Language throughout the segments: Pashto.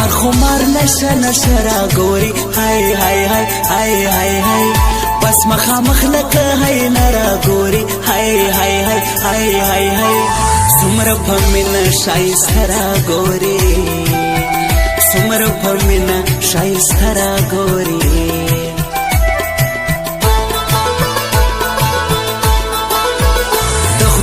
خمار خمار نشه نشه را گوری های های های های های های بس مخامخ لکه های نرا گوری های های های های های های سمر پمین شایسته را گوری سمر پمین شایسته را گوری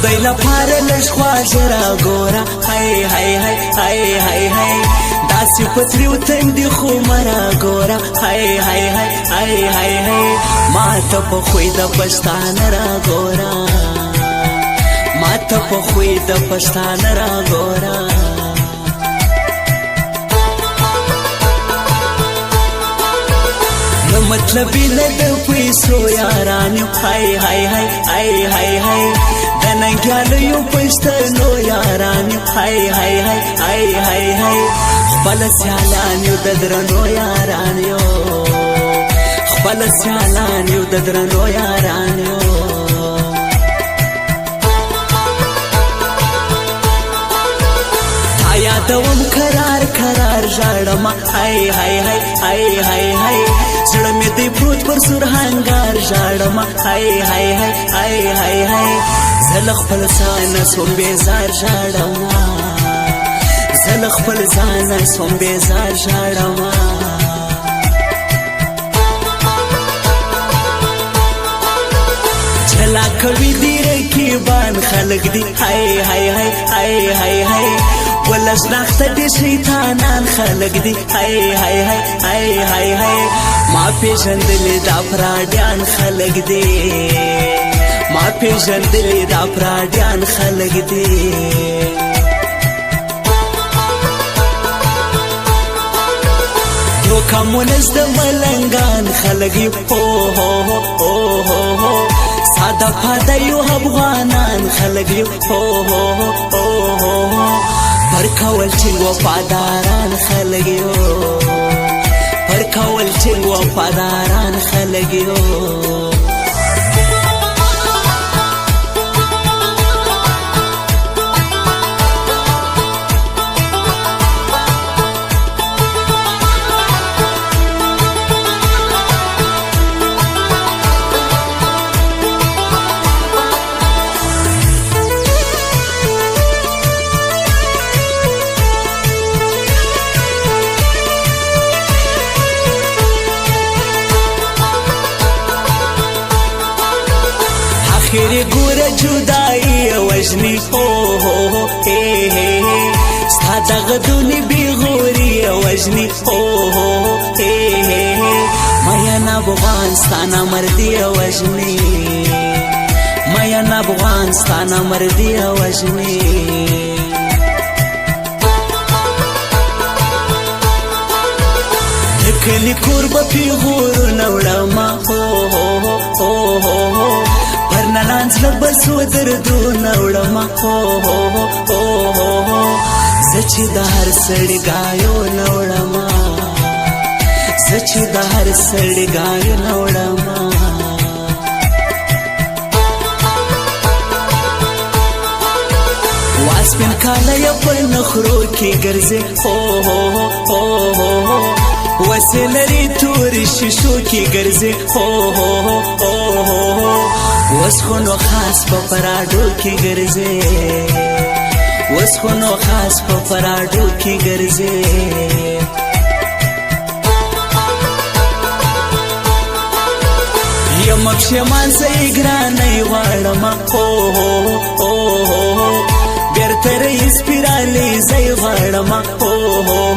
خدای لپاره لږ خواږه راګوره هی هی هی هی هی هی داسې په تریو تندي خو مه راګوره هی هی هی هی هی هی ما ته په خوی د پښتانه راګوره ما ته په خوی د پښتانه راګوره نو مطلبي نه د پیسو یارانو هی هی هی هی هی هی ننګیالیو پښتنو یارانو هی هی هی هی هی هی خپل سیالانو د درنو یارانو خپل سیالانو د درنو یارانو تا یادوم قرار قرار ژړم هی هی هی هی هی هی زړه مې دی پروت پر سور هنګار ژړم هی هی هی هی هی هی زل خپل ځان سوم بیزار ژړم زل خپل ځان سوم بیزار ژړم چلا کوي دی رقیبان خلق دی هی هی هی هی هی هی ولس نخته دی شیطانان خلق دی هی هی هی هی هی هی ما پیژندلی دا پراډیان خلق دی ما پیژندلی دا پراډیان خلق دی یو کمونست د ملنګان خلق یو هو هو هو هو هو ساده پاده یو افغانان خلق یو هو هو هو هو پر کول چې وفاداران خلق یو پر کول چې وفاداران خلق یو آخر ګوره جدایي وژني هو هو هو هی هی ستا دغه دونې بېغوري وژني هو هو هو هی هی میین افغانستان مردي وژني میین افغانستان مردي وژني د کلي کور به پېغورونه وړمه هو هو هو هو هو نلانز لبسو دردونه وړمه هو هو هو هو هو زه چې د هر سړي ګایونه وړمه زه چې د هر سړي ګایونه وړمه واسپین کاله یې په نخرو کې ګرځې هو هو هو هو هو وسې لري تورې شیشو کې ګرځې هو هو هو هو هو وس خو نو خاص په پراډو کې ګرځې وس خو نو خاص په پراډو کې ګرځې یم پښیمان زه ګرانې غواړم هو هو هو هو بیرته رئیس پیرالې زه غواړم هو هو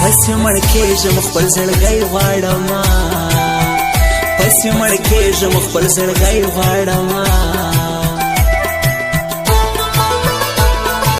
پس مړ کېږم خپل زړګی غواړم پس مړ کېږم خپل زړګی غواړم